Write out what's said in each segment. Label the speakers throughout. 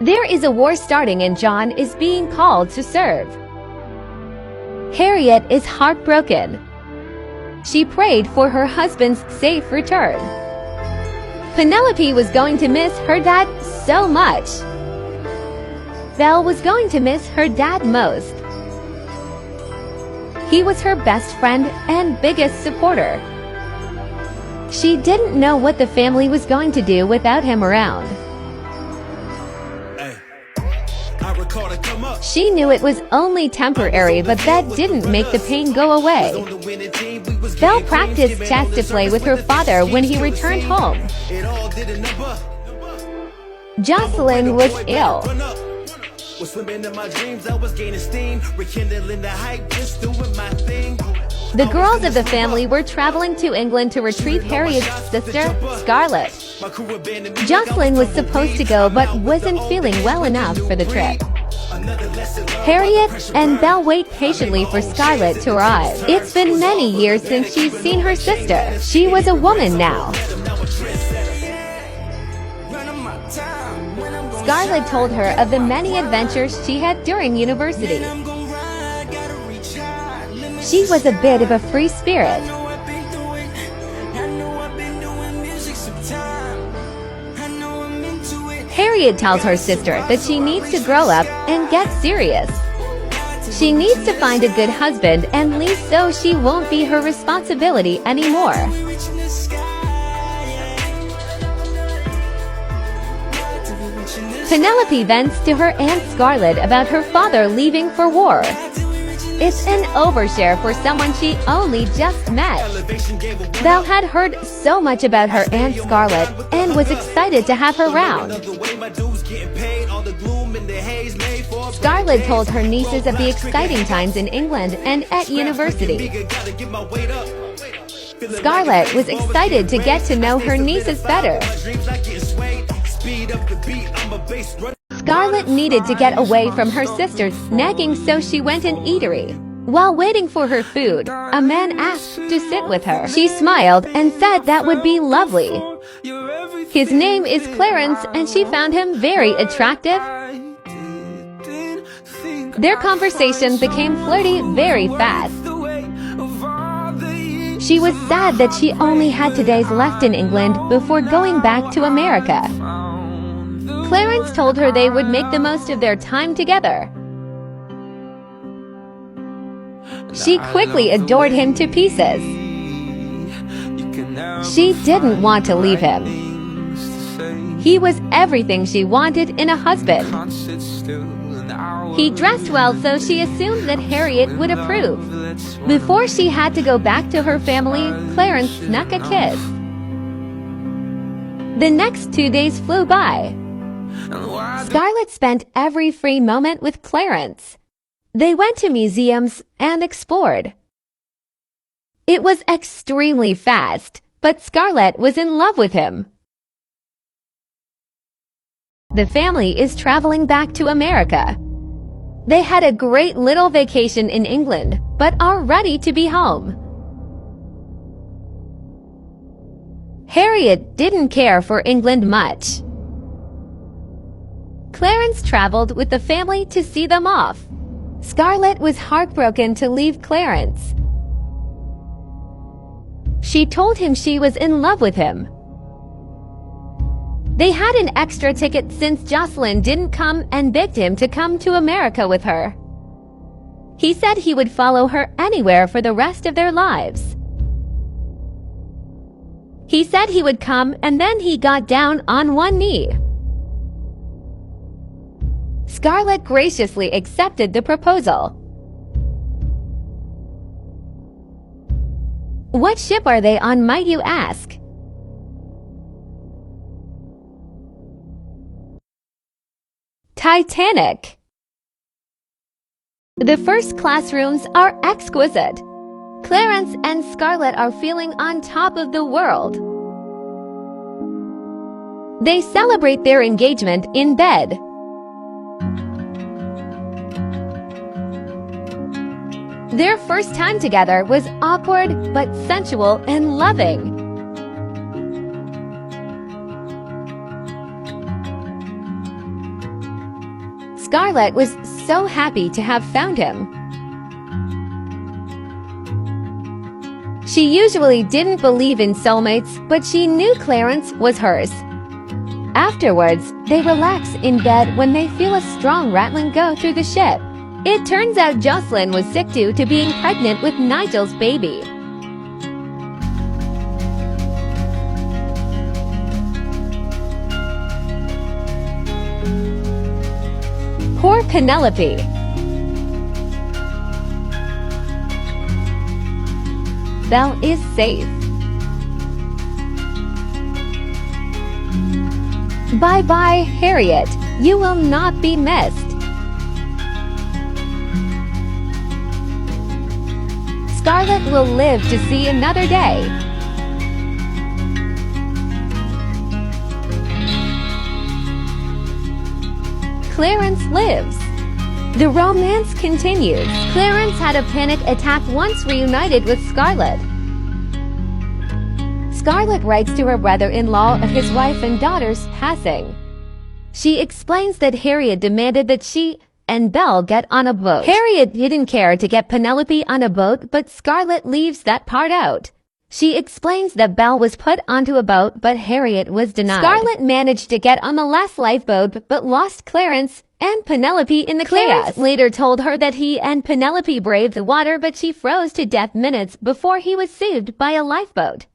Speaker 1: There is a war starting and John is being called to serve. Harriet is heartbroken. She prayed for her husband's safe return. Penelope was going to miss her dad so much. Belle was going to miss her dad most. He was her best friend and biggest supporter. She didn't know what the family was going to do without him around. She knew it was only temporary, but that didn't make the pain go away. Belle practiced chess to play with her father when he returned home. Jocelyn was ill. The girls of the family were traveling to England to retrieve Harriet's sister, Scarlett. Jocelyn was supposed to go but wasn't feeling well enough for the trip. Harriet and Belle wait patiently for Scarlett to arrive. It's been many years since she's seen her sister. She was a woman now. Scarlett told her of the many adventures she had during university. She was a bit of a free spirit. Harriet tells her sister that she needs to grow up and get serious. She needs to find a good husband and leave so she won't be her responsibility anymore. Penelope vents to her Aunt Scarlett about her father leaving for war. It's an overshare for someone she only just met. Belle had heard so much about her Aunt Scarlett and was excited to have her round. Scarlett told her nieces of the exciting times in England and at university. Scarlett was excited to get to know her nieces better. Scarlett needed to get away from her sister's nagging, so she went an eatery. While waiting for her food, a man asked to sit with her. She smiled and said that would be lovely. His name is Clarence and she found him very attractive. Their conversation became flirty very fast. She was sad that she only had 2 days left in England before going back to America. Clarence told her they would make the most of their time together. She quickly adored him to pieces. She didn't want to leave him. He was everything she wanted in a husband. He dressed well, so she assumed that Harriet would approve. Before she had to go back to her family, Clarence snuck a kiss. The next 2 days flew by. Scarlett spent every free moment with Clarence. They went to museums and explored. It was extremely fast, but Scarlett was in love with him. The family is traveling back to America. They had a great little vacation in England, but are ready to be home. Harriet didn't care for England much. Clarence traveled with the family to see them off. Scarlett was heartbroken to leave Clarence. She told him she was in love with him. They had an extra ticket since Jocelyn didn't come and begged him to come to America with her. He said he would follow her anywhere for the rest of their lives. He said he would come, and then he got down on one knee. Scarlett graciously accepted the proposal. What ship are they on, might you ask? Titanic. The first classrooms are exquisite. Clarence and Scarlett are feeling on top of the world. They celebrate their engagement in bed. Their first time together was awkward but sensual and loving. Scarlett was so happy to have found him. She usually didn't believe in soulmates, but she knew Clarence was hers. Afterwards, they relax in bed when they feel a strong rattling go through the ship. It turns out Jocelyn was sick due to being pregnant with Nigel's baby. Poor Penelope. Belle is safe. Bye-bye, Harriet. You will not be missed. Scarlett will live to see another day. Clarence lives. The romance continues. Clarence had a panic attack once reunited with Scarlett. Scarlett writes to her brother-in-law of his wife and daughter's passing. She explains that Harriet demanded that she and Belle get on a boat. Harriet didn't care to get Penelope on a boat, but Scarlett leaves that part out. She explains that Belle was put onto a boat, but Harriet was denied. Scarlett managed to get on the last lifeboat, but lost Clarence and Penelope in the chaos. Clarence later told her that he and Penelope braved the water, but she froze to death minutes before he was saved by a lifeboat.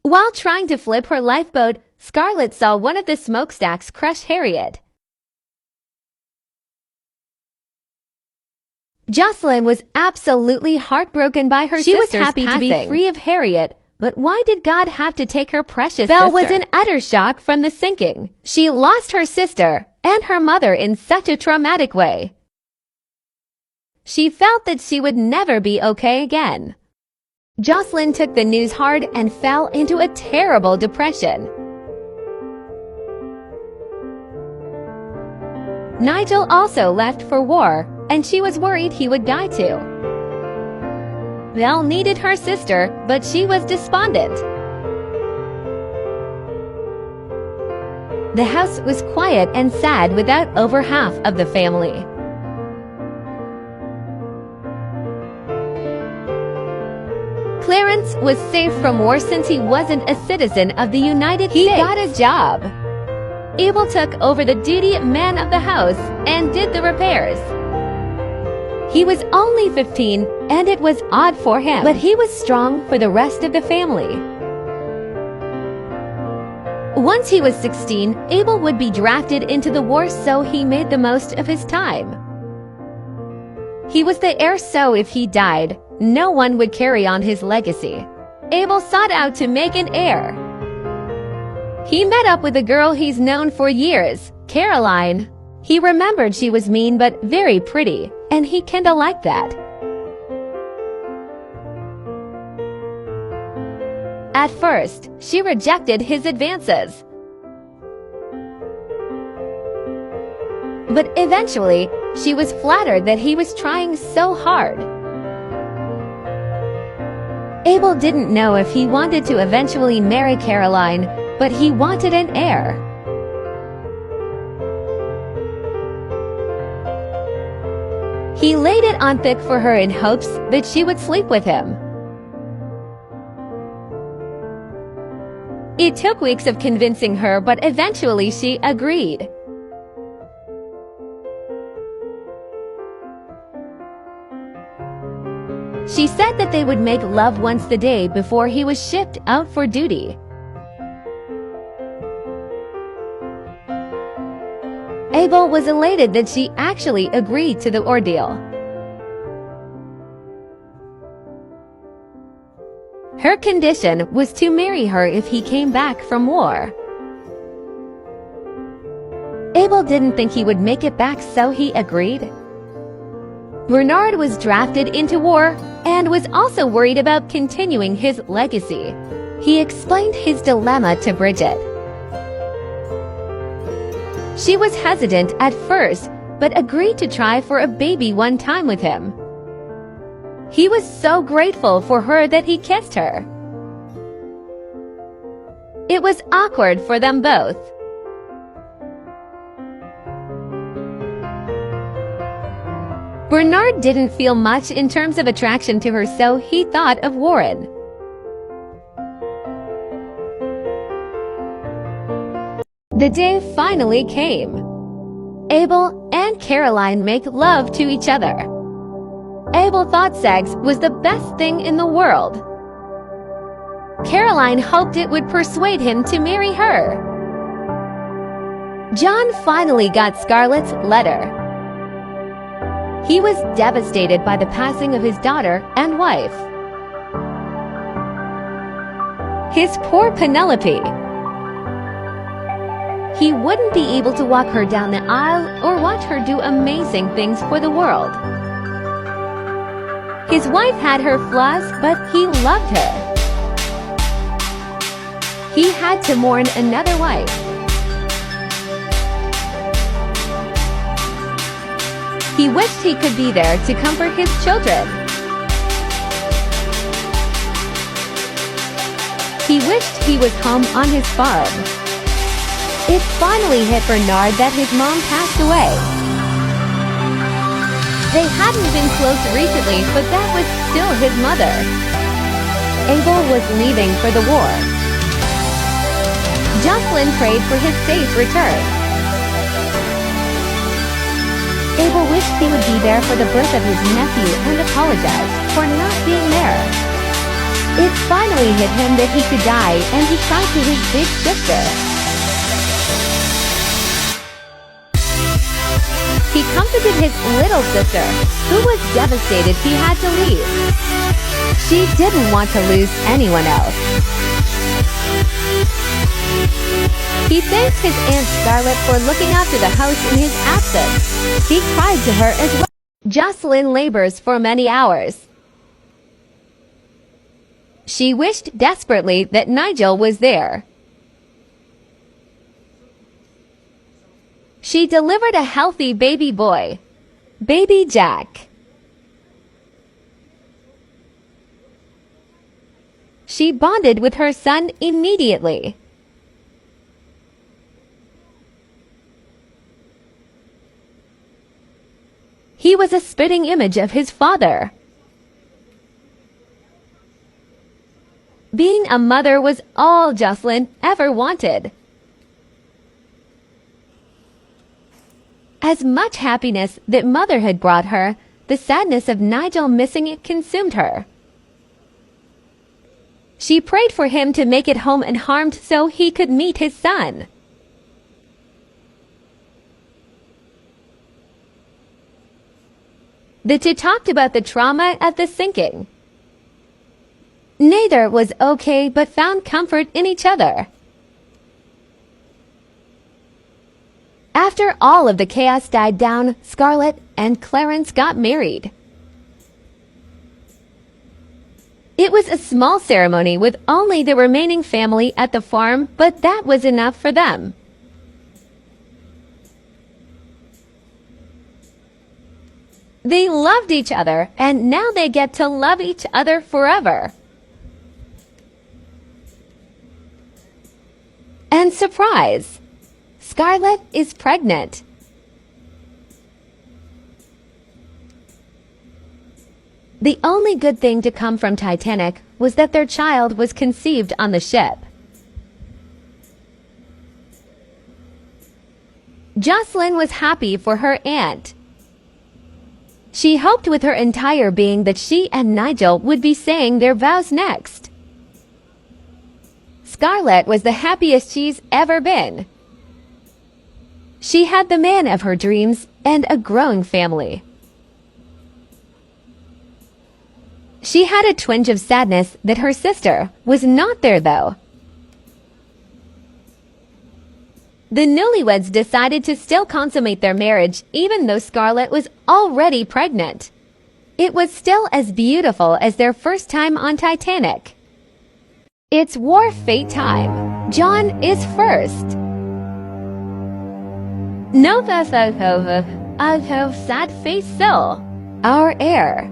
Speaker 1: While trying to flip her lifeboat, Scarlett saw one of the smokestacks crush Harriet. Jocelyn was absolutely heartbroken by her sister's passing. She was happy to be free of Harriet, but why did God have to take her precious sister? Belle was in utter shock from the sinking. She lost her sister and her mother in such a traumatic way. She felt that she would never be okay again. Jocelyn took the news hard and fell into a terrible depression. Nigel also left for war, and she was worried he would die too. Belle needed her sister, but she was despondent. The house was quiet and sad without over half of the family. Clarence was safe from war since he wasn't a citizen of the United States. He got a job. Abel took over the duty man of the house and did the repairs. He was only 15, and it was odd for him, but he was strong for the rest of the family. Once he was 16, Abel would be drafted into the war, so he made the most of his time. He was the heir, so if he died, no one would carry on his legacy. Abel sought out to make an heir. He met up with a girl he's known for years, Caroline. He remembered she was mean but very pretty, and he kinda liked that. At first, she rejected his advances. But eventually, she was flattered that he was trying so hard. Abel didn't know if he wanted to eventually marry Caroline, but he wanted an heir. He laid it on thick for her in hopes that she would sleep with him. It took weeks of convincing her, but eventually she agreed. She said that they would make love once a day before he was shipped out for duty. Abel was elated that she actually agreed to the ordeal. Her condition was to marry her if he came back from war. Abel didn't think he would make it back, so he agreed. Bernard was drafted into war and was also worried about continuing his legacy. He explained his dilemma to Bridget. She was hesitant at first, but agreed to try for a baby one time with him. He was so grateful for her that he kissed her. It was awkward for them both. Bernard didn't feel much in terms of attraction to her, so he thought of Warren. The day finally came. Abel and Caroline make love to each other. Abel thought sex was the best thing in the world. Caroline hoped it would persuade him to marry her. John finally got Scarlett's letter. He was devastated by the passing of his daughter and wife. His poor Penelope. He wouldn't be able to walk her down the aisle or watch her do amazing things for the world. His wife had her flaws, but he loved her. He had to mourn another wife. He wished he could be there to comfort his children. He wished he was home on his farm. It finally hit Bernard that his mom passed away. They hadn't been close recently, but that was still his mother. Abel was leaving for the war. Jocelyn prayed for his safe return. Abel wished he would be there for the birth of his nephew and apologized for not being there. It finally hit him that he could die, and he cried to his big sister. He comforted his little sister, who was devastated he had to leave. She didn't want to lose anyone else. He thanked his Aunt Scarlett for looking after the house in his absence. He cried to her as well. Jocelyn labors for many hours. She wished desperately that Nigel was there. She delivered a healthy baby boy, Baby Jack. She bonded with her son immediately. He was a spitting image of his father. Being a mother was all Jocelyn ever wanted. As much happiness that motherhood brought her, the sadness of Nigel missing it consumed her. She prayed for him to make it home unharmed so he could meet his son. The two talked about the trauma of the sinking. Neither was okay but found comfort in each other. After all of the chaos died down, Scarlett and Clarence got married. It was a small ceremony with only the remaining family at the farm, but that was enough for them. They loved each other, and now they get to love each other forever. And surprise! Scarlett is pregnant. The only good thing to come from Titanic was that their child was conceived on the ship. Jocelyn was happy for her aunt. She hoped with her entire being that she and Nigel would be saying their vows next. Scarlett was the happiest she's ever been. She had the man of her dreams and a growing family. She had a twinge of sadness that her sister was not there, though. The newlyweds decided to still consummate their marriage even though Scarlett was already pregnant. It was still as beautiful as their first time on Titanic. It's war fate time. John is first. No of sad face still. Our heir.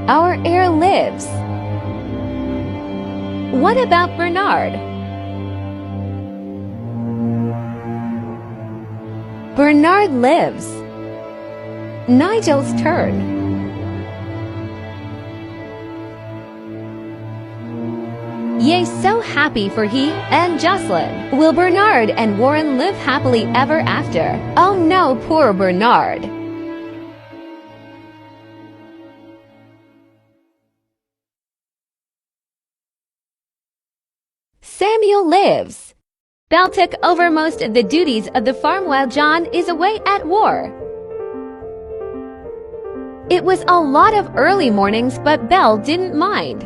Speaker 1: Our heir lives. What about Bernard? Bernard lives. Nigel's turn. Yay, so happy for he and Jocelyn. Will Bernard and Warren live happily ever after? Oh no, poor Bernard. Samuel lives. Belle took over most of the duties of the farm while John is away at war. It was a lot of early mornings, but Belle didn't mind.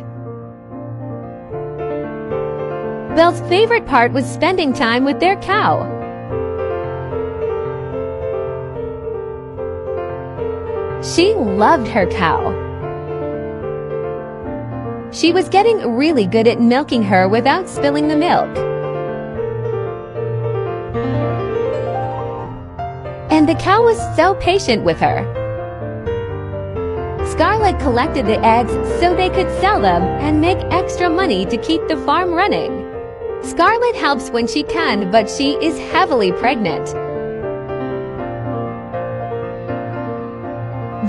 Speaker 1: Belle's favorite part was spending time with their cow. She loved her cow. She was getting really good at milking her without spilling the milk. And the cow was so patient with her. Scarlett collected the eggs so they could sell them and make extra money to keep the farm running. Scarlett helps when she can, but she is heavily pregnant.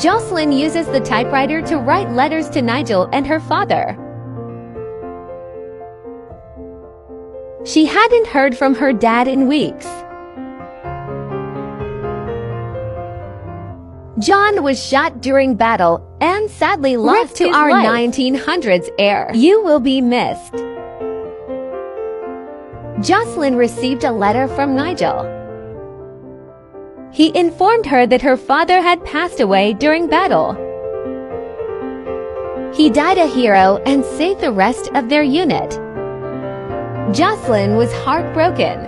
Speaker 1: Jocelyn uses the typewriter to write letters to Nigel and her father. She hadn't heard from her dad in weeks. John was shot during battle and sadly lost to our 1900s heir. You will be missed. Jocelyn received a letter from Nigel. He informed her that her father had passed away during battle. He died a hero and saved the rest of their unit. Jocelyn was heartbroken.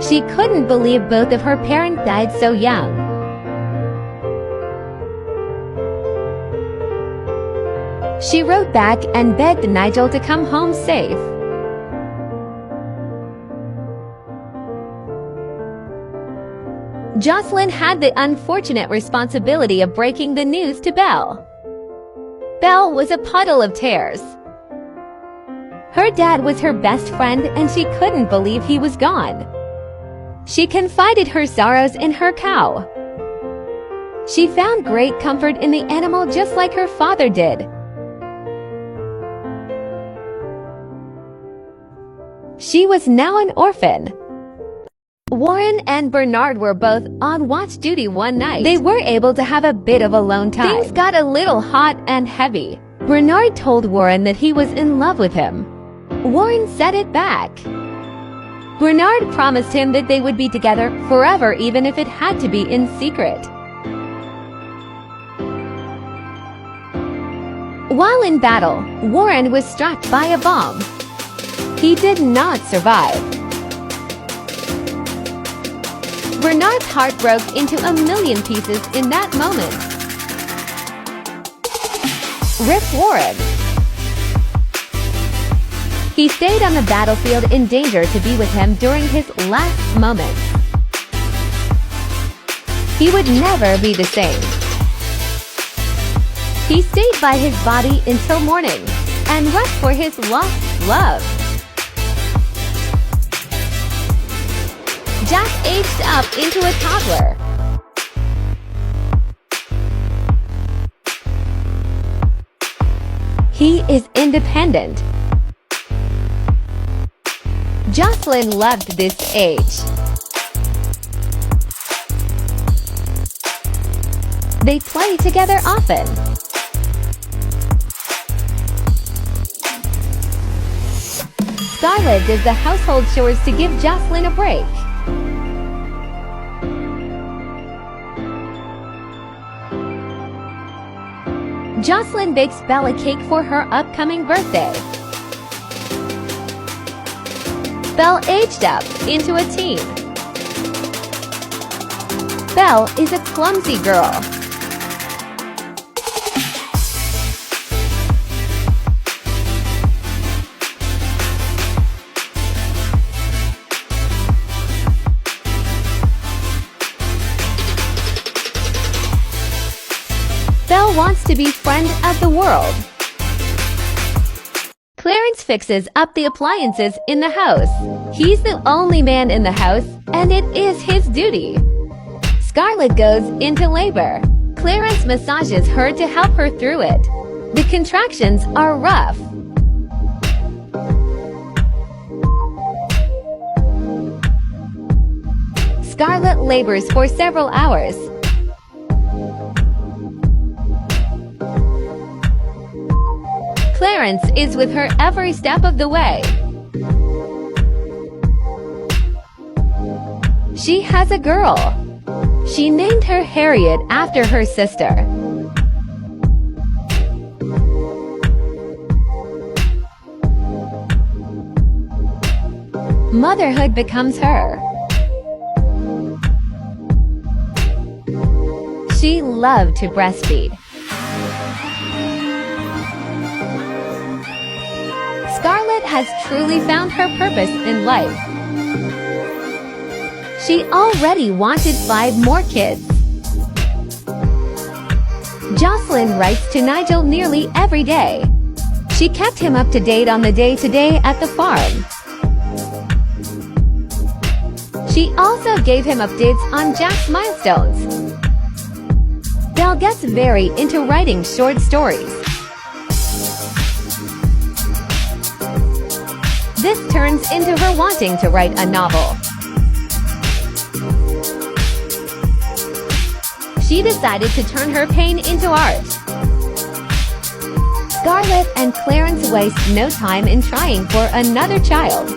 Speaker 1: She couldn't believe both of her parents died so young. She wrote back and begged Nigel to come home safe. Jocelyn had the unfortunate responsibility of breaking the news to Belle. Belle was a puddle of tears. Her dad was her best friend and she couldn't believe he was gone. She confided her sorrows in her cow. She found great comfort in the animal just like her father did. She was now an orphan. Warren and Bernard were both on watch duty one night. They were able to have a bit of alone time. Things got a little hot and heavy. Bernard told Warren that he was in love with him. Warren said it back. Bernard promised him that they would be together forever, even if it had to be in secret. While in battle, Warren was struck by a bomb. He did not survive. Bernard's heart broke into a million pieces in that moment. Rip Warren. He stayed on the battlefield in danger to be with him during his last moments. He would never be the same. He stayed by his body until morning and wept for his lost love. Jack aged up into a toddler. He is independent. Jocelyn loved this age. They play together often. Scarlett does the household chores to give Jocelyn a break. Jocelyn bakes Belle a cake for her upcoming birthday. Belle aged up into a teen. Belle is a clumsy girl. Belle wants to be friend of the world. Clarence fixes up the appliances in the house. He's the only man in the house, and it is his duty. Scarlett goes into labor. Clarence massages her to help her through it. The contractions are rough. Scarlett labors for several hours. Clarence is with her every step of the way. She has a girl. She named her Harriet after her sister. Motherhood becomes her. She loved to breastfeed. Scarlett has truly found her purpose in life. She already wanted 5 more kids. Jocelyn writes to Nigel nearly every day. She kept him up to date on the day-to-day at the farm. She also gave him updates on Jack's milestones. Belle gets very into writing short stories. This turns into her wanting to write a novel. She decided to turn her pain into art. Scarlett and Clarence waste no time in trying for another child.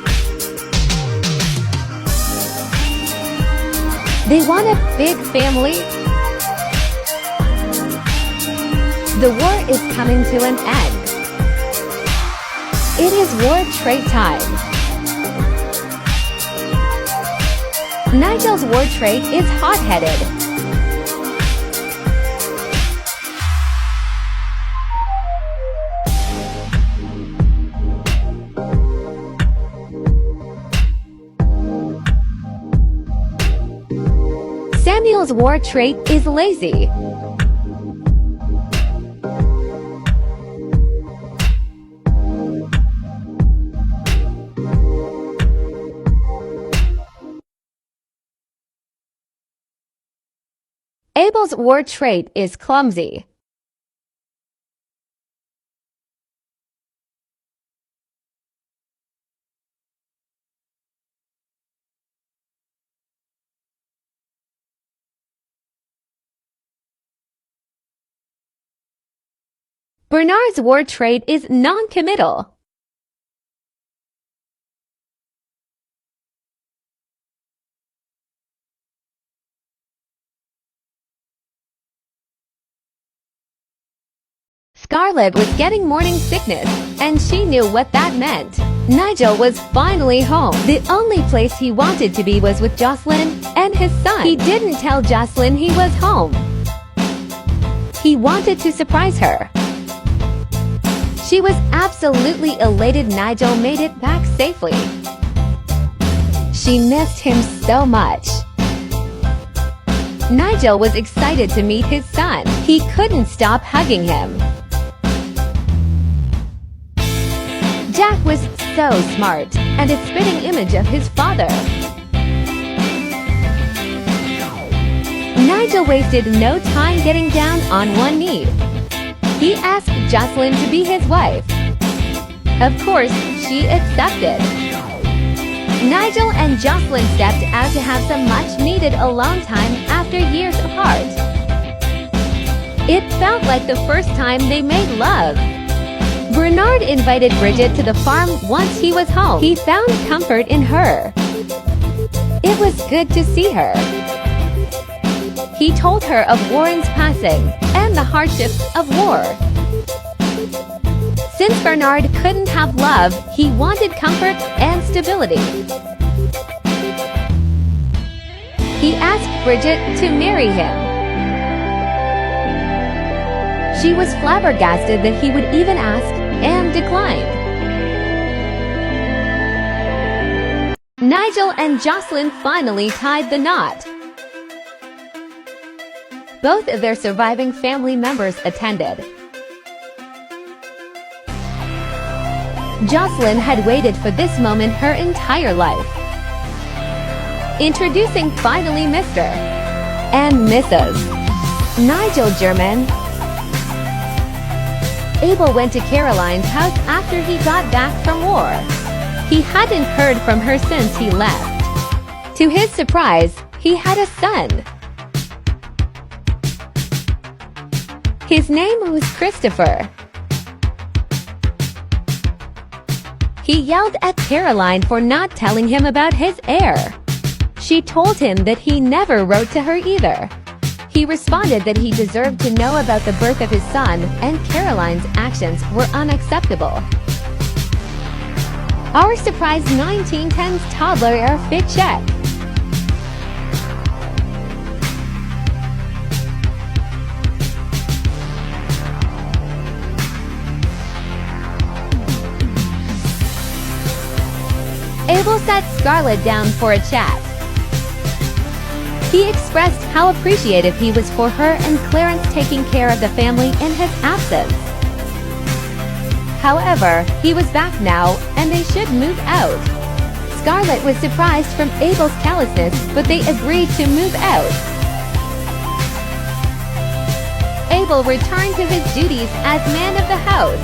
Speaker 1: They want a big family. The war is coming to an end. It is war trait time. Nigel's war trait is hot-headed. Samuel's war trait is lazy. Abel's war trait is clumsy. Bernard's war trait is non-committal. Scarlett was getting morning sickness, and she knew what that meant. Nigel was finally home. The only place he wanted to be was with Jocelyn and his son. He didn't tell Jocelyn he was home. He wanted to surprise her. She was absolutely elated Nigel made it back safely. She missed him so much. Nigel was excited to meet his son. He couldn't stop hugging him. Jack was so smart, and a spitting image of his father. Nigel wasted no time getting down on one knee. He asked Jocelyn to be his wife. Of course, she accepted. Nigel and Jocelyn stepped out to have some much-needed alone time after years apart. It felt like the first time they made love. Bernard invited Bridget to the farm once he was home. He found comfort in her. It was good to see her. He told her of Warren's passing and the hardships of war. Since Bernard couldn't have love, he wanted comfort and stability. He asked Bridget to marry him. She was flabbergasted that he would even ask, and declined. Nigel and Jocelyn finally tied the knot. Both of their surviving family members attended. Jocelyn had waited for this moment her entire life. Introducing finally Mr. and Mrs. Nigel German. Abel went to Caroline's house after he got back from war. He hadn't heard from her since he left. To his surprise, he had a son. His name was Christopher. He yelled at Caroline for not telling him about his heir. She told him that he never wrote to her either. He responded that he deserved to know about the birth of his son, and Caroline's actions were unacceptable. Our surprise 1910s toddler air fit check. Abel sat Scarlett down for a chat. He expressed how appreciative he was for her and Clarence taking care of the family in his absence. However, he was back now, and they should move out. Scarlett was surprised from Abel's callousness, but they agreed to move out. Abel returned to his duties as man of the house.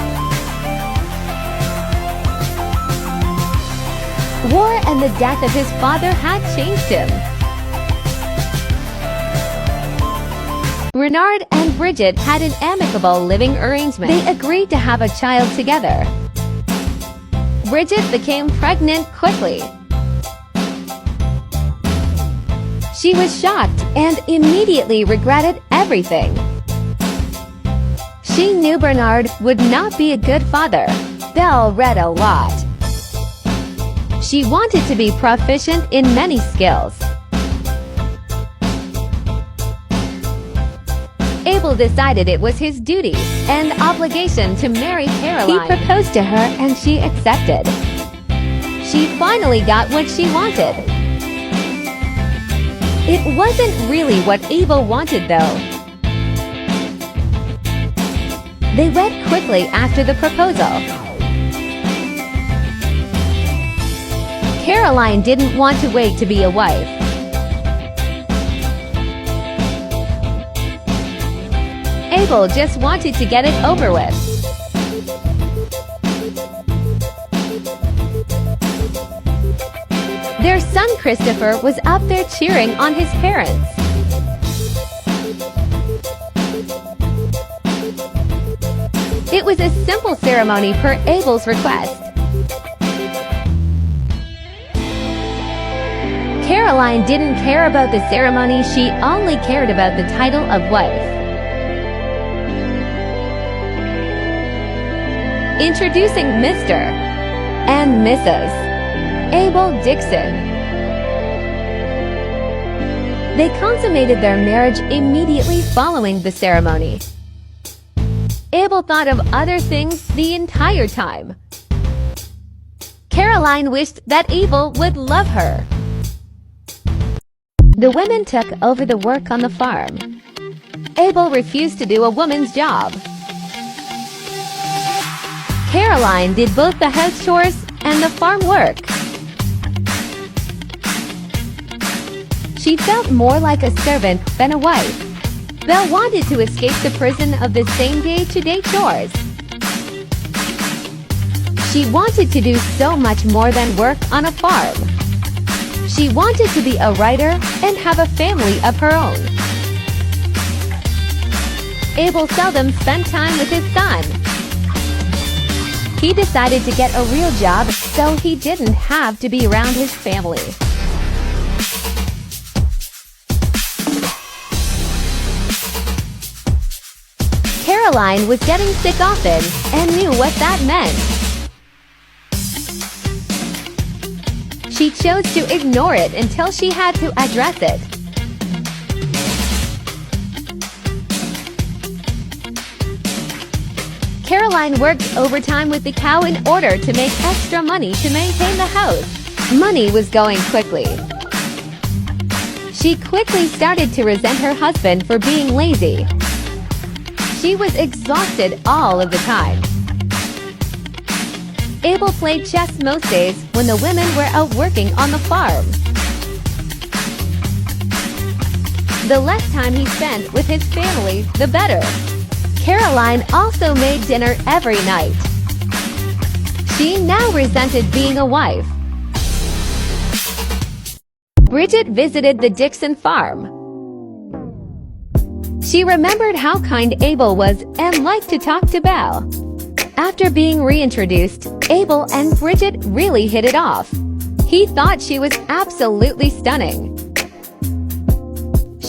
Speaker 1: War and the death of his father had changed him. Bernard and Bridget had an amicable living arrangement. They agreed to have a child together. Bridget became pregnant quickly. She was shocked and immediately regretted everything. She knew Bernard would not be a good father. Belle read a lot. She wanted to be proficient in many skills. Abel decided it was his duty and obligation to marry Caroline. He proposed to her and she accepted. She finally got what she wanted. It wasn't really what Abel wanted, though. They wed quickly after the proposal. Caroline didn't want to wait to be a wife. Abel just wanted to get it over with. Their son Christopher was up there cheering on his parents. It was a simple ceremony per Abel's request. Caroline didn't care about the ceremony, she only cared about the title of wife. Introducing Mr. and Mrs. Abel Dickson. They consummated their marriage immediately following the ceremony. Abel thought of other things the entire time. Caroline wished that Abel would love her. The women took over the work on the farm. Abel refused to do a woman's job. Caroline did both the house chores and the farm work. She felt more like a servant than a wife. Belle wanted to escape the prison of the same day-to-day chores. She wanted to do so much more than work on a farm. She wanted to be a writer and have a family of her own. Abel seldom spent time with his son. He decided to get a real job so he didn't have to be around his family. Caroline was getting sick often and knew what that meant. She chose to ignore it until she had to address it. Caroline worked overtime with the cow in order to make extra money to maintain the house. Money was going quickly. She quickly started to resent her husband for being lazy. She was exhausted all of the time. Abel played chess most days when the women were out working on the farm. The less time he spent with his family, the better. Caroline also made dinner every night. She now resented being a wife. Bridget visited the Dickson farm. She remembered how kind Abel was and liked to talk to Belle. After being reintroduced, Abel and Bridget really hit it off. He thought she was absolutely stunning.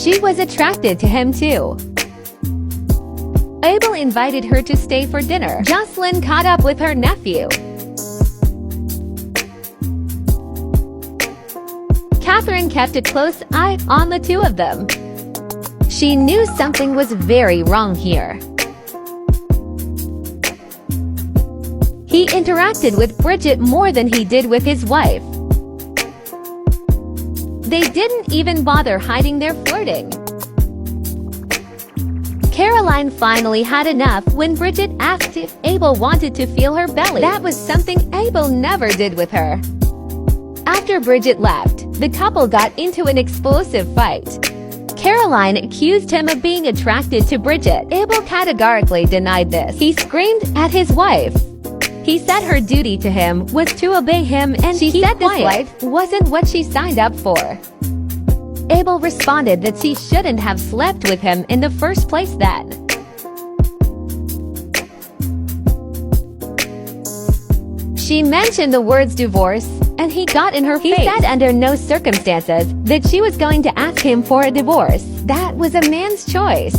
Speaker 1: She was attracted to him too. Abel invited her to stay for dinner. Jocelyn caught up with her nephew. Catherine kept a close eye on the two of them. She knew something was very wrong here. He interacted with Bridget more than he did with his wife. They didn't even bother hiding their flirting. Caroline finally had enough when Bridget asked if Abel wanted to feel her belly. That was something Abel never did with her. After Bridget left, the couple got into an explosive fight. Caroline accused him of being attracted to Bridget. Abel categorically denied this. He screamed at his wife. He said her duty to him was to obey him, and she said this life wasn't what she signed up for. Abel responded that she shouldn't have slept with him in the first place then. She mentioned the words divorce, and he got in her face. He said under no circumstances that she was going to ask him for a divorce. That was a man's choice.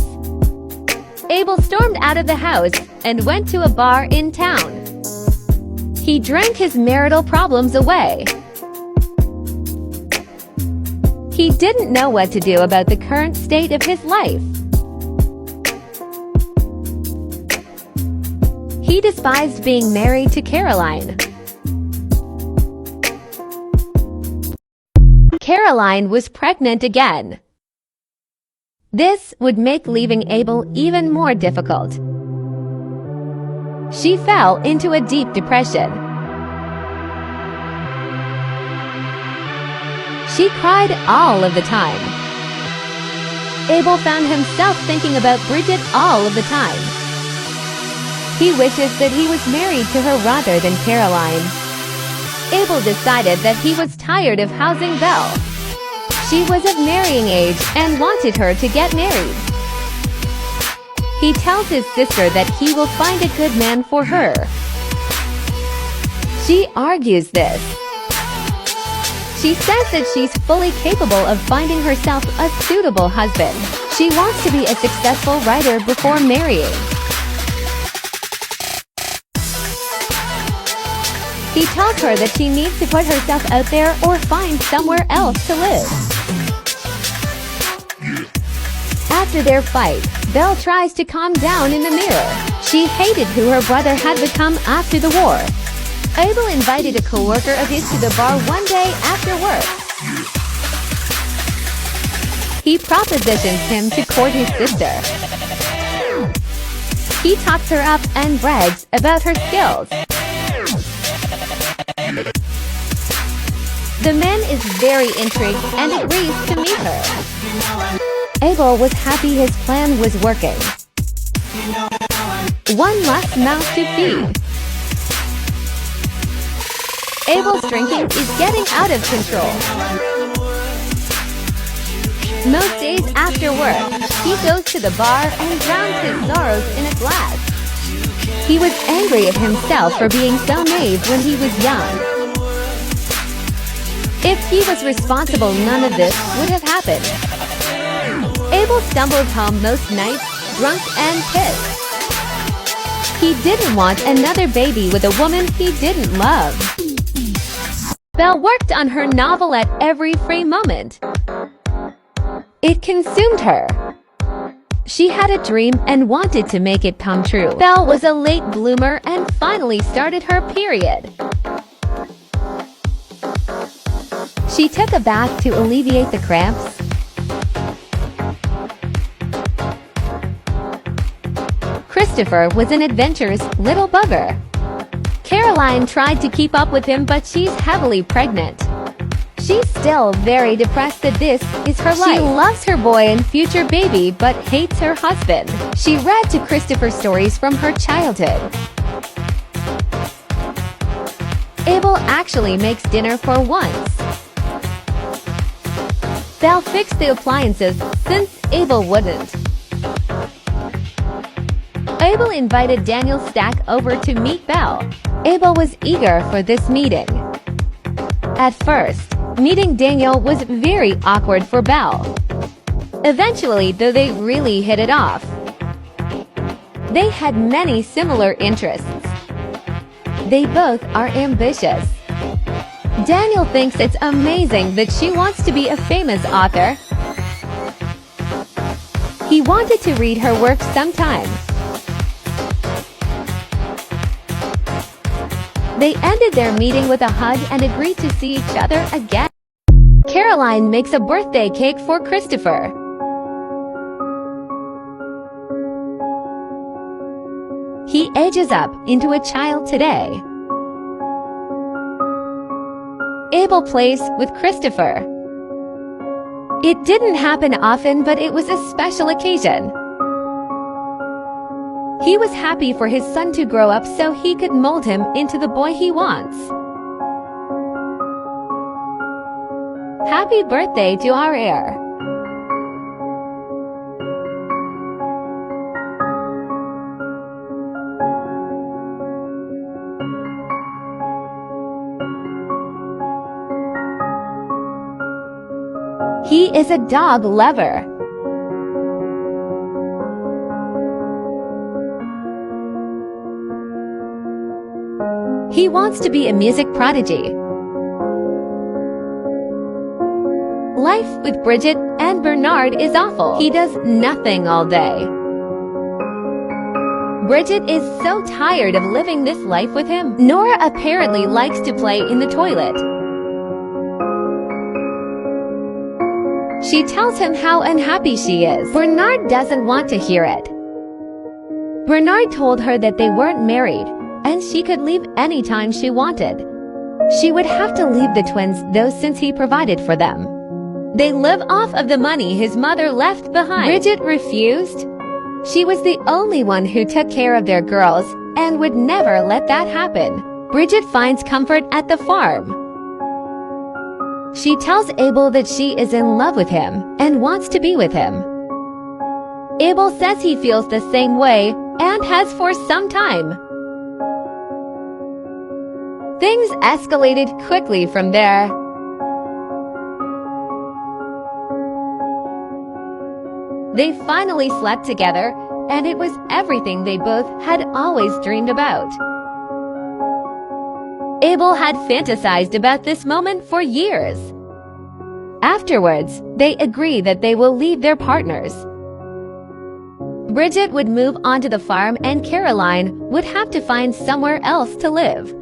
Speaker 1: Abel stormed out of the house and went to a bar in town. He drank his marital problems away. He didn't know what to do about the current state of his life. He despised being married to Caroline. Caroline was pregnant again. This would make leaving Abel even more difficult. She fell into a deep depression. She cried all of the time. Abel found himself thinking about Bridget all of the time. He wishes that he was married to her rather than Caroline. Abel decided that he was tired of housing Belle. She was of marrying age and wanted her to get married. He tells his sister that he will find a good man for her. She argues this. She says that she's fully capable of finding herself a suitable husband. She wants to be a successful writer before marrying. He tells her that she needs to put herself out there or find somewhere else to live. After their fight, Belle tries to calm down in the mirror. She hated who her brother had become after the war. Abel invited a coworker of his to the bar one day after work. He propositioned him to court his sister. He talks her up and brags about her skills. The man is very intrigued and agrees to meet her. Abel was happy his plan was working. One less mouth to feed. Abel's drinking is getting out of control. Most days after work, he goes to the bar and drowns his sorrows in a glass. He was angry at himself for being so naive when he was young. If he was responsible, none of this would have happened. Abel stumbled home most nights, drunk and pissed. He didn't want another baby with a woman he didn't love. Belle worked on her novel at every free moment. It consumed her. She had a dream and wanted to make it come true. Belle was a late bloomer and finally started her period. She took a bath to alleviate the cramps. Christopher was an adventurous little bugger. Caroline tried to keep up with him, but she's heavily pregnant. She She's still very depressed that this is her life. She loves her boy and future baby but hates her husband. She read to Christopher stories from her childhood. Abel actually makes dinner for once. They'll fix the appliances since Abel wouldn't. Abel invited Daniel Stack over to meet Belle. Abel was eager for this meeting. At first, meeting Daniel was very awkward for Belle. Eventually, though, they really hit it off. They had many similar interests. They both are ambitious. Daniel thinks it's amazing that she wants to be a famous author. He wanted to read her work sometime. They ended their meeting with a hug and agreed to see each other again. Caroline makes a birthday cake for Christopher. He ages up into a child today. Abel plays with Christopher. It didn't happen often, but it was a special occasion. He was happy for his son to grow up so he could mold him into the boy he wants. Happy birthday to our heir. He is a dog lover. He wants to be a music prodigy. Life with Bridget and Bernard is awful. He does nothing all day. Bridget is so tired of living this life with him. Nora apparently likes to play in the toilet. She tells him how unhappy she is. Bernard doesn't want to hear it. Bernard told her that they weren't married, and she could leave anytime she wanted. She would have to leave the twins, though, since he provided for them. They live off of the money his mother left behind. Bridget refused. She was the only one who took care of their girls and would never let that happen. Bridget finds comfort at the farm. She tells Abel that she is in love with him and wants to be with him. Abel says he feels the same way and has for some time. Things escalated quickly from there. They finally slept together, and it was everything they both had always dreamed about. Abel had fantasized about this moment for years. Afterwards, they agree that they will leave their partners. Bridget would move onto the farm and Caroline would have to find somewhere else to live.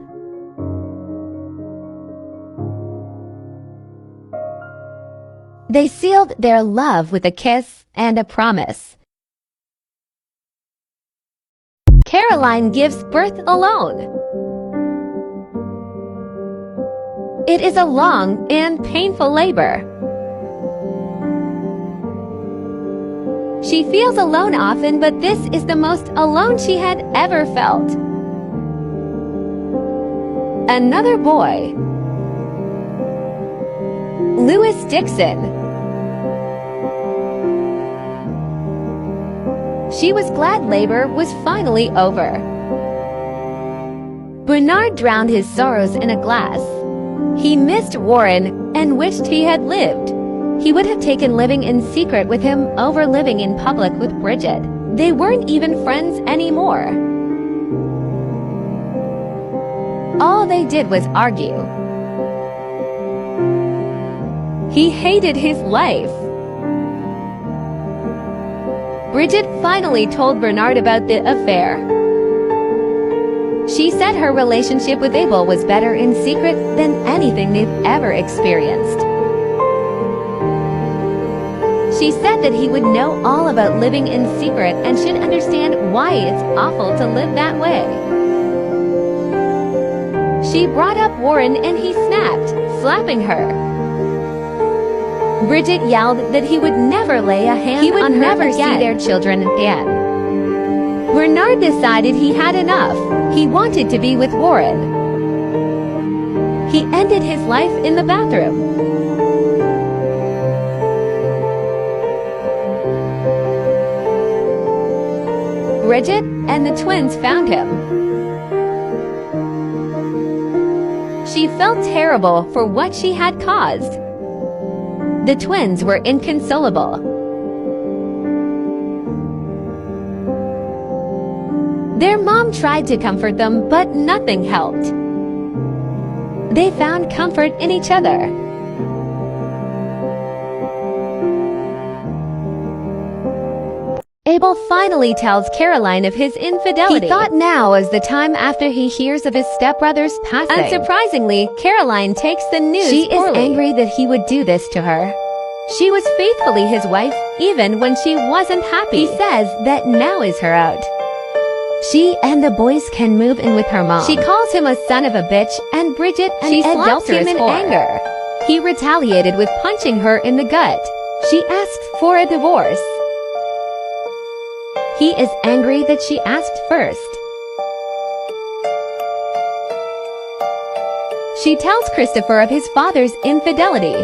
Speaker 1: They sealed their love with a kiss and a promise. Caroline gives birth alone. It is a long and painful labor. She feels alone often, but this is the most alone she had ever felt. Another boy. Louis Dickson. She was glad labor was finally over. Bernard drowned his sorrows in a glass. He missed Warren and wished he had lived. He would have taken living in secret with him over living in public with Bridget. They weren't even friends anymore. All they did was argue. He hated his life. Bridget finally told Bernard about the affair. She said her relationship with Abel was better in secret than anything they've ever experienced. She said that he would know all about living in secret and should understand why it's awful to live that way. She brought up Warren and he snapped, slapping her. Bridget yelled that he would never lay a hand on her again. He would never see their children again. Bernard decided he had enough. He wanted to be with Warren. He ended his life in the bathroom. Bridget and the twins found him. She felt terrible for what she had caused. The twins were inconsolable. Their mom tried to comfort them, but nothing helped. They found comfort in each other. Abel finally tells Caroline of his infidelity. He thought now is the time after he hears of his stepbrother's passing. Unsurprisingly, Caroline takes the news poorly. She is angry that he would do this to her. She was faithfully his wife, even when she wasn't happy. He says that now is her out. She and the boys can move in with her mom. She calls him a son of a bitch, and Bridget and she slaps him in anger. He retaliated with punching her in the gut. She asks for a divorce. He is angry that she asked first. She tells Christopher of his father's infidelity.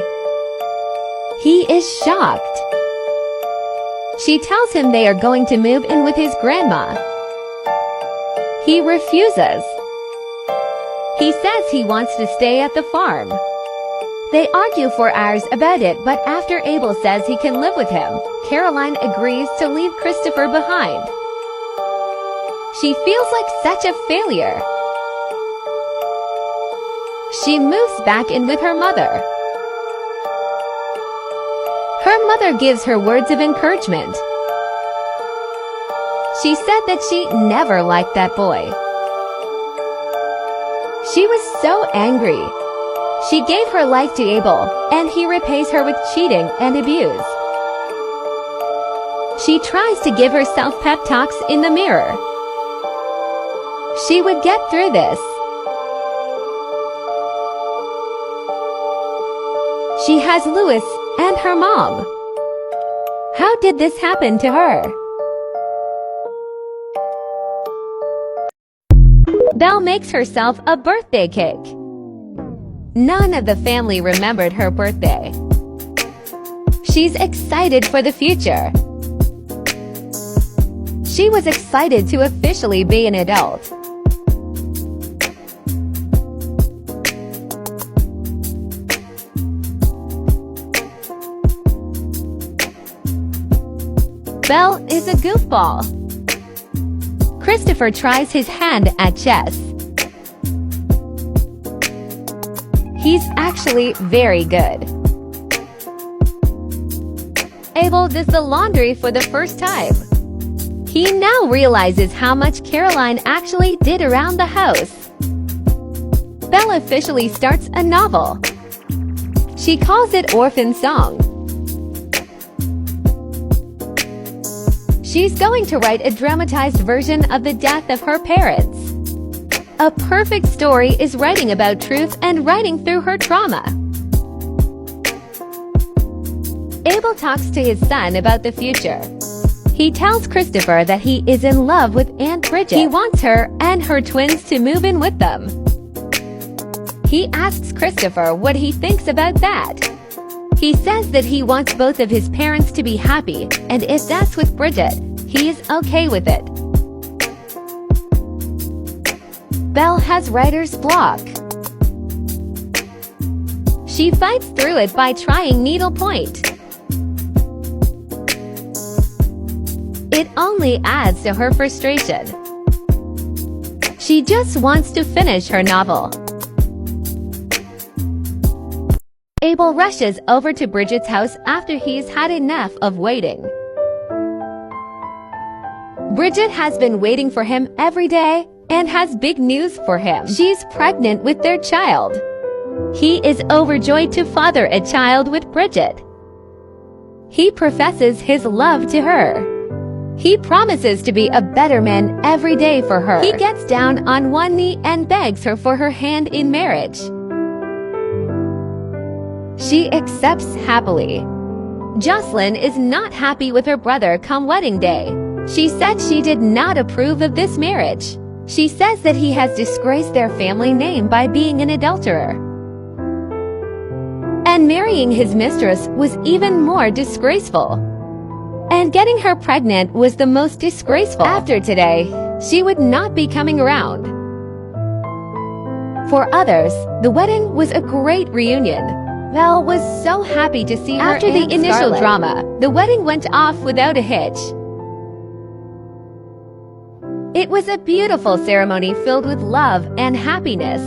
Speaker 1: He is shocked. She tells him they are going to move in with his grandma. He refuses. He says he wants to stay at the farm. They argue for hours about it, but after Abel says he can live with him, Caroline agrees to leave Christopher behind. She feels like such a failure. She moves back in with her mother. Her mother gives her words of encouragement. She said that she never liked that boy. She was so angry. She gave her life to Abel, and he repays her with cheating and abuse. She tries to give herself pep talks in the mirror. She would get through this. She has Louis and her mom. How did this happen to her? Belle makes herself a birthday cake. None of the family remembered her birthday. She's excited for the future. She was excited to officially be an adult. Belle is a goofball. Christopher tries his hand at chess. He's actually very good. Abel does the laundry for the first time. He now realizes how much Caroline actually did around the house. Belle officially starts a novel. She calls it Orphan Song. She's going to write a dramatized version of the death of her parents. A perfect story is writing about truth and writing through her trauma. Abel talks to his son about the future. He tells Christopher that he is in love with Aunt Bridget. He wants her and her twins to move in with them. He asks Christopher what he thinks about that. He says that he wants both of his parents to be happy, and if that's with Bridget, he is okay with it. Belle has writer's block. She fights through it by trying needlepoint. It only adds to her frustration. She just wants to finish her novel. Abel rushes over to Bridget's house after he's had enough of waiting. Bridget has been waiting for him every day and has big news for him. She's pregnant with their child. He is overjoyed to father a child with Bridget. He professes his love to her. He promises to be a better man every day for her. He gets down on one knee and begs her for her hand in marriage. She accepts happily. Jocelyn is not happy with her brother come wedding day. She said she did not approve of this marriage. She says that he has disgraced their family name by being an adulterer. And marrying his mistress was even more disgraceful. And getting her pregnant was the most disgraceful. After today, she would not be coming around. For others, the wedding was a great reunion. Val was so happy to see her. After the initial drama, the wedding went off without a hitch. It was a beautiful ceremony filled with love and happiness.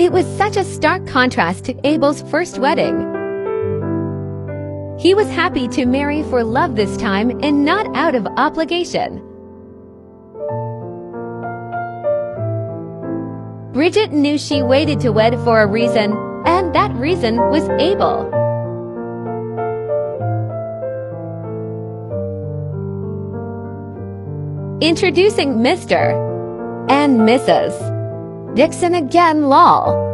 Speaker 1: It was such a stark contrast to Abel's first wedding. He was happy to marry for love this time and not out of obligation. Bridget knew she waited to wed for a reason, and that reason was Abel. Introducing Mr. and Mrs. Dickson again, lol.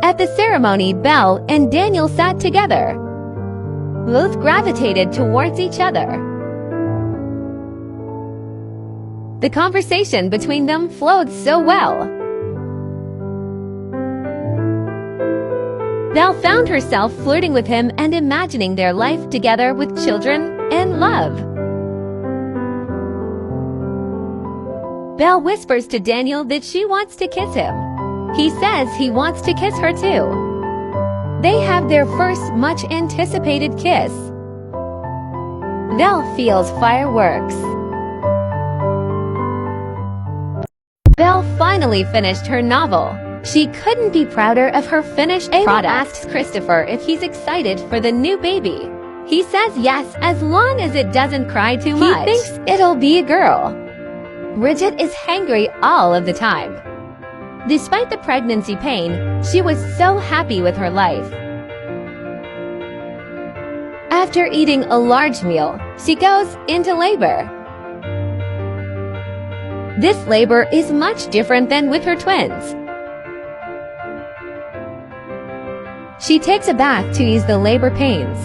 Speaker 1: At the ceremony, Belle and Daniel sat together. Both gravitated towards each other. The conversation between them flowed so well. Belle found herself flirting with him and imagining their life together with children and love. Belle whispers to Daniel that she wants to kiss him. He says he wants to kiss her too. They have their first much-anticipated kiss. Belle feels fireworks. Belle finally finished her novel. She couldn't be prouder of her finished product. Asks Christopher if he's excited for the new baby. He says yes, as long as it doesn't cry too much. He thinks it'll be a girl. Bridget is hangry all of the time. Despite the pregnancy pain, she was so happy with her life. After eating a large meal, she goes into labor. This labor is much different than with her twins. She takes a bath to ease the labor pains.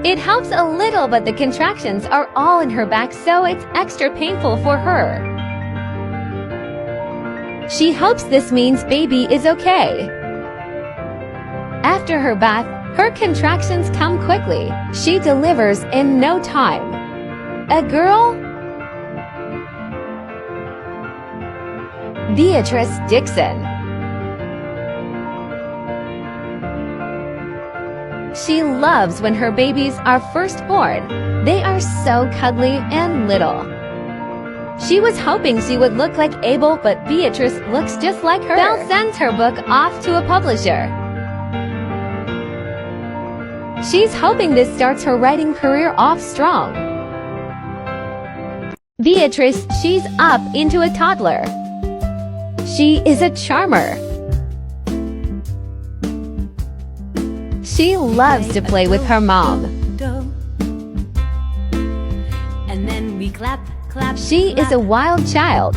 Speaker 1: It helps a little, but the contractions are all in her back, so it's extra painful for her. She hopes this means baby is okay. After her bath, her contractions come quickly. She delivers in no time. A girl? Beatrice Dickson. She loves when her babies are first born. They are so cuddly and little. She was hoping she would look like Abel, but Beatrice looks just like her. Belle sends her book off to a publisher. She's hoping this starts her writing career off strong. Beatrice, she's up into a toddler. She is a charmer. She loves to play with her mom.
Speaker 2: And then we clap, clap.
Speaker 1: She is a wild child.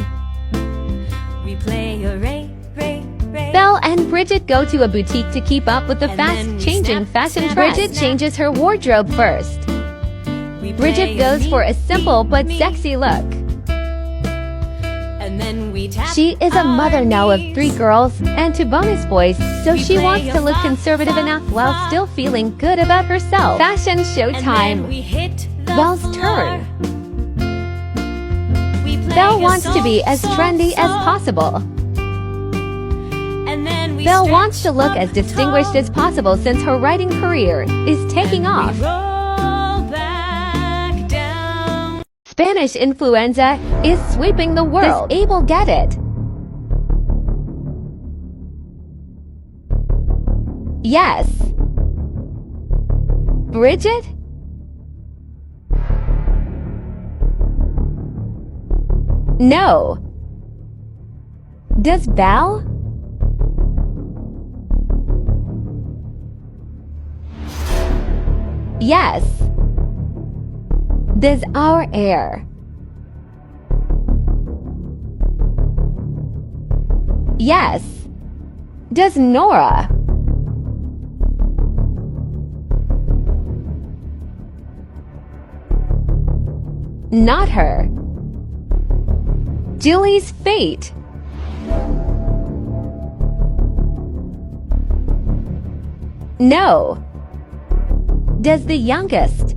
Speaker 2: We play a ray, ray, ray.
Speaker 1: Belle and Bridget go to a boutique to keep up with the fast-changing fashion trends. Bridget changes her wardrobe first. Bridget goes for a simple but sexy look.
Speaker 2: And then we tap.
Speaker 1: She is a mother now of 3 girls and 2 bonus boys, so she wants to look conservative enough while still feeling good about herself. Fashion show time. Belle's turn. Belle wants to be as trendy as possible. Belle wants to look as distinguished as possible since her writing career is taking off. Spanish influenza is sweeping the world. Does Abel get it? Yes. Bridget? No. Does Belle? Yes. Does our heir? Yes. Does Nora? Not her. Julie's fate. No. Does the youngest?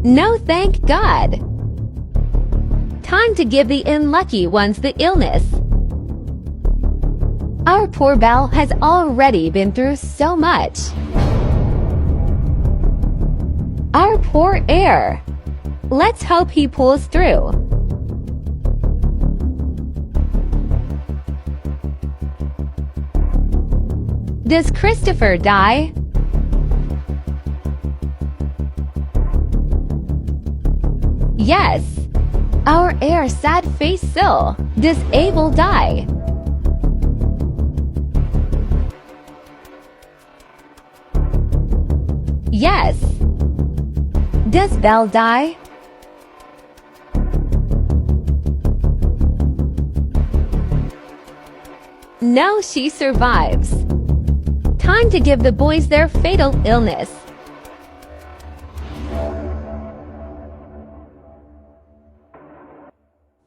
Speaker 1: No, thank God. Time to give the unlucky ones the illness. Our poor Belle has already been through so much. Our poor heir. Let's hope he pulls through. Does Christopher die? Yes. Our heir sad face still. Does Abel die? Yes. Does Belle die? No, she survives. Time to give the boys their fatal illness.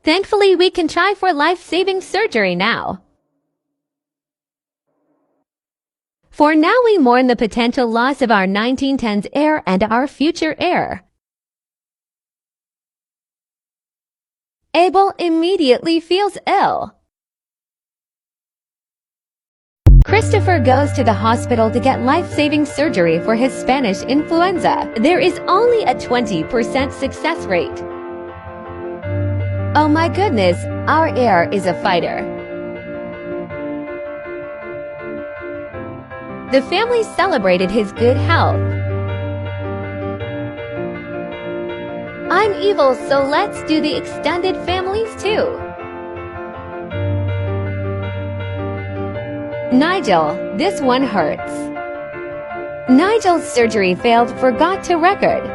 Speaker 1: Thankfully, we can try for life-saving surgery now. For now, we mourn the potential loss of our 1910s heir and our future heir. Abel immediately feels ill. Christopher goes to the hospital to get life-saving surgery for his Spanish influenza. There is only a 20% success rate. Oh my goodness, our heir is a fighter. The family celebrated his good health. I'm evil, so let's do the extended families too. Nigel, this one hurts. Nigel's surgery failed, forgot to record.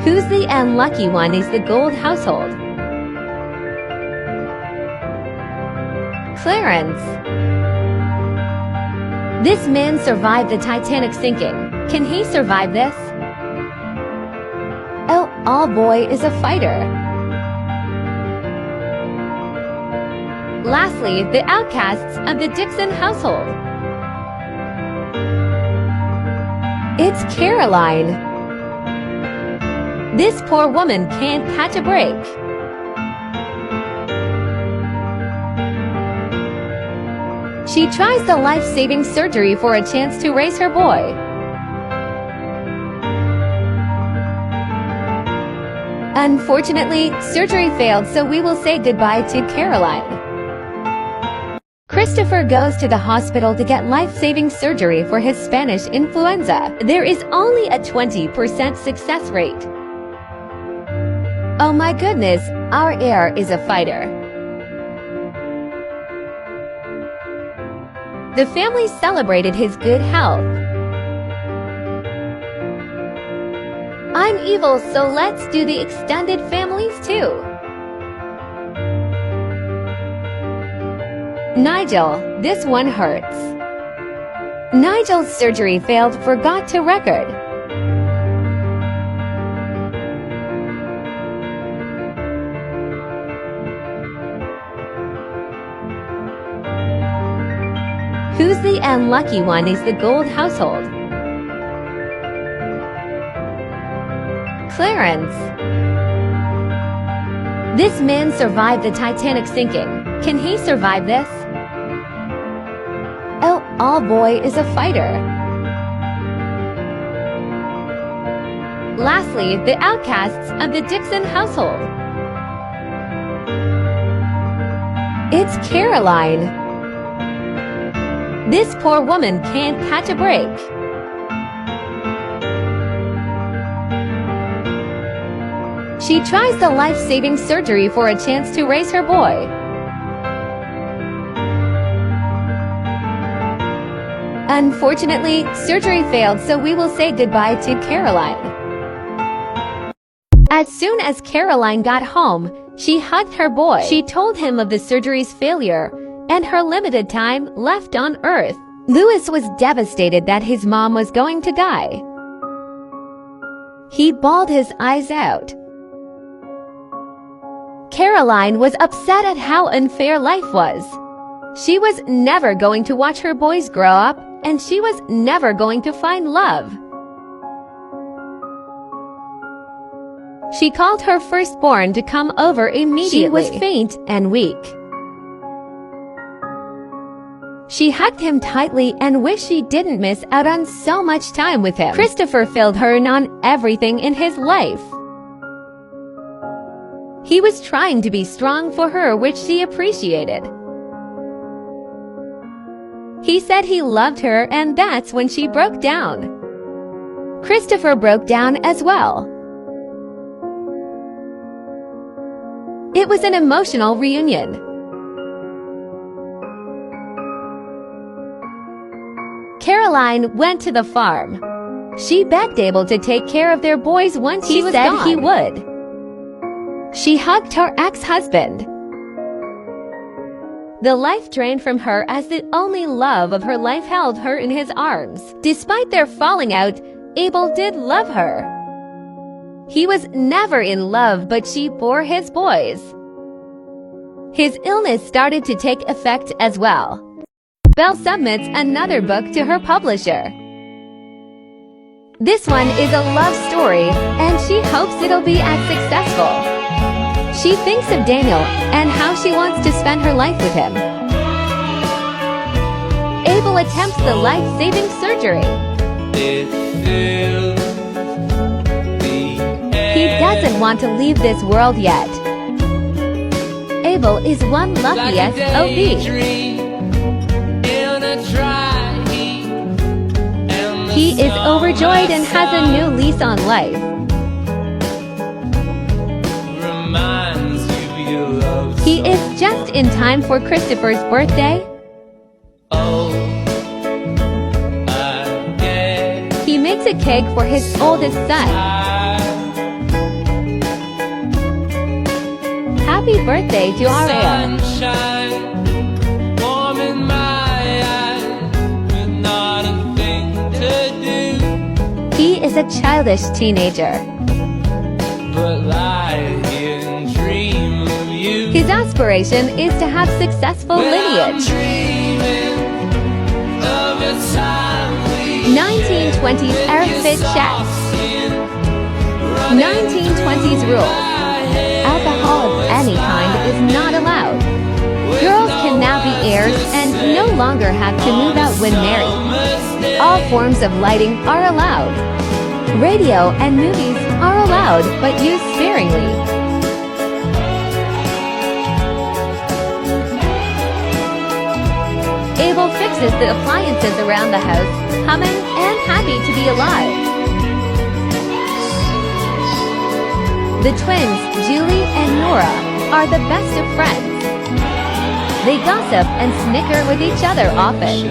Speaker 1: Who's the unlucky one is the Gold household. Clarence. This man survived the Titanic sinking. Can he survive this? Oh, all boy is a fighter. Lastly, the outcasts of the Dickson household. It's Caroline. This poor woman can't catch a break. She tries the life-saving surgery for a chance to raise her boy. Unfortunately, surgery failed, so we will say goodbye to Caroline. Christopher goes to the hospital to get life-saving surgery for his Spanish influenza. There is only a 20% success rate. Oh my goodness, our heir is a fighter. The family celebrated his good health. I'm evil, so let's do the extended families too. Nigel, this one hurts. Nigel's surgery failed, forgot to record. Who's the unlucky one is the Gold household. Clarence. This man survived the Titanic sinking. Can he survive this? Oh, all boy is a fighter. Lastly, the outcasts of the Dickson household. It's Caroline. This poor woman can't catch a break. She tries the life-saving surgery for a chance to raise her boy. Unfortunately, surgery failed, so we will say goodbye to Caroline. As soon as Caroline got home, she hugged her boy. She told him of the surgery's failure and her limited time left on Earth. Louis was devastated that his mom was going to die. He bawled his eyes out. Caroline was upset at how unfair life was. She was never going to watch her boys grow up, and she was never going to find love. She called her firstborn to come over immediately. She was faint and weak. She hugged him tightly and wished she didn't miss out on so much time with him. Christopher filled her in on everything in his life. He was trying to be strong for her, which she appreciated. He said he loved her, and that's when she broke down. Christopher broke down as well. It was an emotional reunion. Caroline went to the farm. She begged Abel to take care of their boys once he said gone. He would. She hugged her ex-husband. The life drained from her as the only love of her life held her in his arms. Despite their falling out, Abel did love her. He was never in love, but she bore his boys. His illness started to take effect as well. Belle submits another book to her publisher. This one is a love story, and she hopes it'll be as successful. She thinks of Daniel and how she wants to spend her life with him. Abel attempts the life-saving surgery. He doesn't want to leave this world yet. Abel is one lucky SOB. He is overjoyed and has a new lease on life. He is just in time for Christopher's birthday. He makes a cake for his oldest son. Happy birthday to Aria. He is a childish teenager. His aspiration is to have successful lineage. 1920s airfit chefs. 1920s rules. Alcohol of any kind is not allowed. Girls can now be heirs and no longer have to move out when married. All forms of lighting are allowed. Radio and movies are allowed, but used sparingly. Abel fixes the appliances around the house, humming and happy to be alive. The twins, Julie and Nora, are the best of friends. They gossip and snicker with each other often.